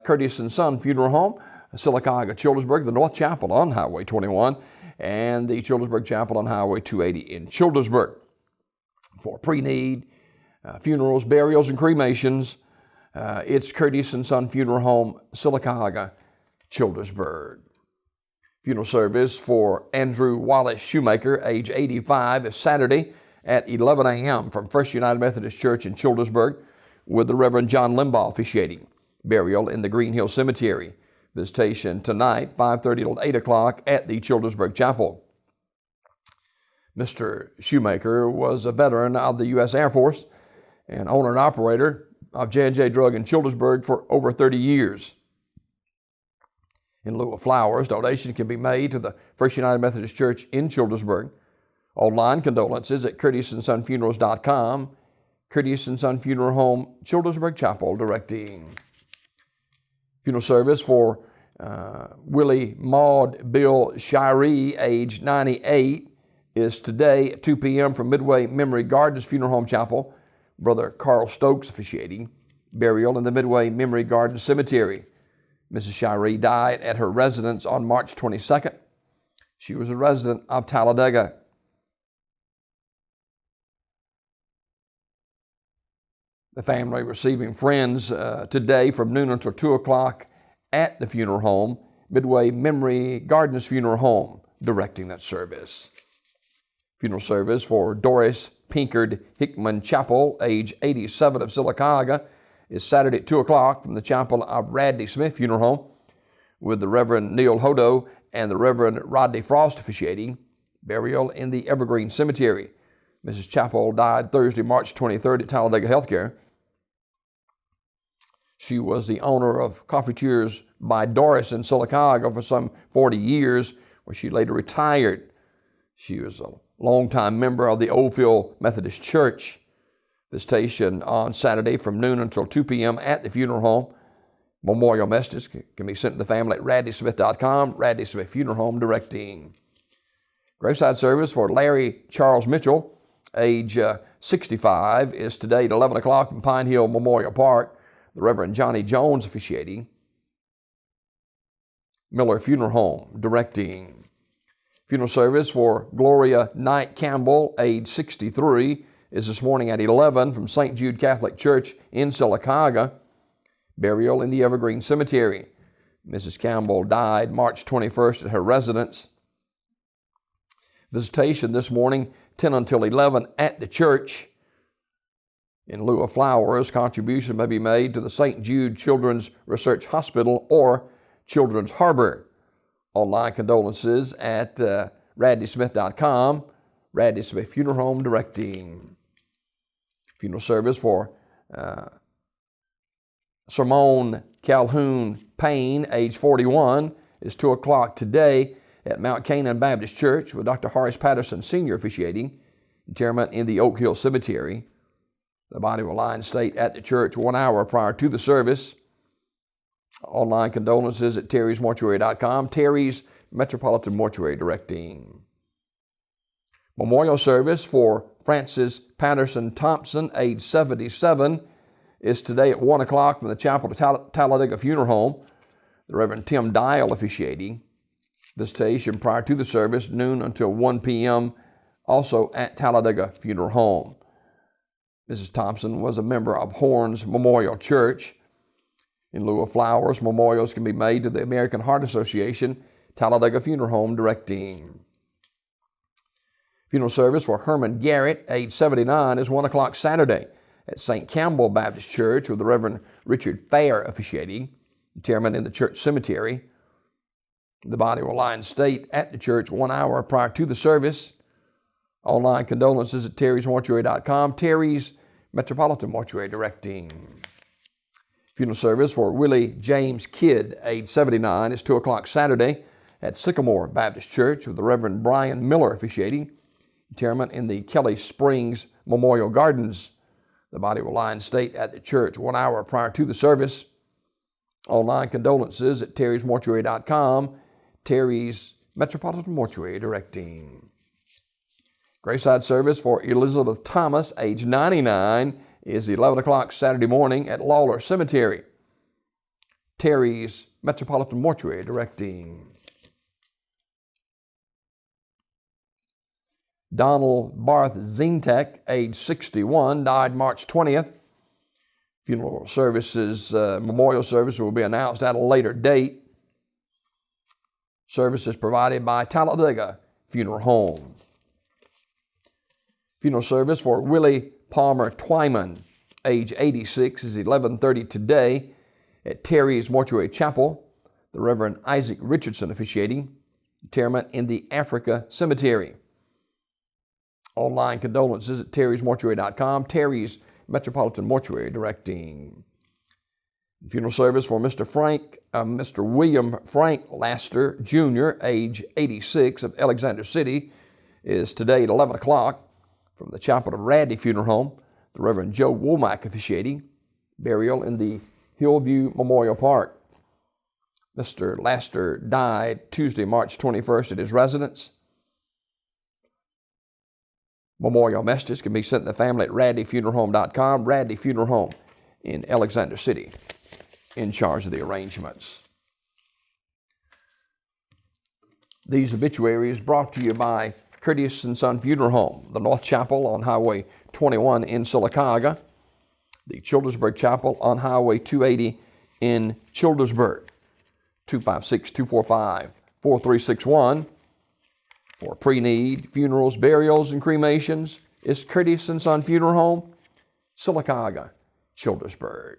Curtis and Son Funeral Home, Sylacauga, Childersburg, the North Chapel on Highway 21, and the Childersburg Chapel on Highway 280 in Childersburg. For pre-need, funerals, burials, and cremations, it's Curtis and Son Funeral Home, Sylacauga, Childersburg. Funeral service for Andrew Wallace Shoemaker, age 85, is Saturday at 11 a.m. from First United Methodist Church in Childersburg, with the Reverend John Limbaugh officiating. Burial in the Green Hill Cemetery. Visitation tonight, 5:30 till 8 o'clock at the Childersburg Chapel. Mr. Shoemaker was a veteran of the U.S. Air Force and owner and operator of J&J Drug in Childersburg for over 30 years. In lieu of flowers, donations can be made to the First United Methodist Church in Childersburg. Online condolences at CurtisandSonFunerals.com. Curtis and Son Funeral Home, Childersburg Chapel, directing. Funeral service for Willie Maud Bill Shiree, age 98, is today at 2 p.m. from Midway Memory Gardens Funeral Home Chapel. Brother Carl Stokes officiating. Burial in the Midway Memory Gardens Cemetery. Mrs. Shiree died at her residence on March 22nd. She was a resident of Talladega. The family receiving friends today from noon until 2 o'clock at the funeral home, Midway Memory Gardens Funeral Home, directing that service. Funeral service for Doris Pinkard Hickman Chapel, age 87, of Sylacauga, is Saturday at 2 o'clock from the chapel of Radley Smith Funeral Home, with the Reverend Neil Hodo and the Reverend Rodney Frost officiating. Burial in the Evergreen Cemetery. Mrs. Chapel died Thursday, March 23rd at Talladega Healthcare. She was the owner of Coffee Cheers by Doris in Sylacauga for some 40 years, where she later retired. She was a longtime member of the Oldfield Methodist Church. Visitation on Saturday from noon until 2 p.m. at the funeral home. Memorial messages can be sent to the family at RadleySmith.com. Radley Smith Funeral Home, directing. Graveside service for Larry Charles Mitchell, age 65, is today at 11 o'clock in Pine Hill Memorial Park. The Reverend Johnny Jones officiating. Miller Funeral Home, directing. Funeral service for Gloria Knight Campbell, age 63, is this morning at 11 from St. Jude Catholic Church in Sylacauga. Burial in the Evergreen Cemetery. Mrs. Campbell died March 21st at her residence. Visitation this morning, 10 until 11 at the church. In lieu of flowers, contribution may be made to the St. Jude Children's Research Hospital or Children's Harbor. Online condolences at RadleySmith.com. Radley Smith Funeral Home, directing. Funeral service for Simone Calhoun Payne, age 41, is 2 o'clock today at Mount Canaan Baptist Church, with Dr. Horace Patterson Sr. officiating. Interment in the Oak Hill Cemetery. The body will lie in state at the church 1 hour prior to the service. Online condolences at terrysmortuary.com. Terry's Metropolitan Mortuary, directing. Memorial service for Francis Patterson Thompson, age 77, is today at 1 o'clock from the chapel of Talladega Funeral Home. The Reverend Tim Dial officiating. Visitation prior to the service, noon until 1 p.m., also at Talladega Funeral Home. Mrs. Thompson was a member of Horns Memorial Church. In lieu of flowers, memorials can be made to the American Heart Association, Talladega Funeral Home, directing. Funeral service for Herman Garrett, age 79, is 1 o'clock Saturday at St. Campbell Baptist Church, with the Reverend Richard Fair officiating. Interment in the church cemetery. The body will lie in state at the church 1 hour prior to the service. Online condolences at terrysmortuary.com. Terry's Metropolitan Mortuary, directing. Funeral service for Willie James Kidd, age 79, is 2 o'clock Saturday at Sycamore Baptist Church, with the Reverend Brian Miller officiating. Interment in the Kelly Springs Memorial Gardens. The body will lie in state at the church 1 hour prior to the service. Online condolences at terrysmortuary.com. Terry's Metropolitan Mortuary, directing. Graveside service for Elizabeth Thomas, age 99, is 11 o'clock Saturday morning at Lawler Cemetery. Terry's Metropolitan Mortuary directing Donald Barth Zintek, age 61, died March 20th. Funeral services, memorial service will be announced at a later date. Services provided by Talladega Funeral Home. Funeral service for Willie Palmer Twyman, age 86, is 11:30 today at Terry's Mortuary Chapel. The Reverend Isaac Richardson officiating. Interment in the Africa Cemetery. Online condolences at terrysmortuary.com. Terry's Metropolitan Mortuary directing funeral service for Mr. William Frank Laster Jr., age 86, of Alexander City, is today at 11 o'clock from the Chapel of Radley Funeral Home. The Reverend Joe Womack officiating. Burial in the Hillview Memorial Park. Mr. Laster died Tuesday, March 21st at his residence. Memorial messages can be sent to the family at radleyfuneralhome.com. Radley Funeral Home in Alexander City, in charge of the arrangements. These obituaries brought to you by Curtis & Son Funeral Home, the North Chapel on Highway 21 in Sylacauga, the Childersburg Chapel on Highway 280 in Childersburg, 256-245-4361. For pre-need, funerals, burials, and cremations, it's Curtis & Son Funeral Home, Sylacauga, Childersburg.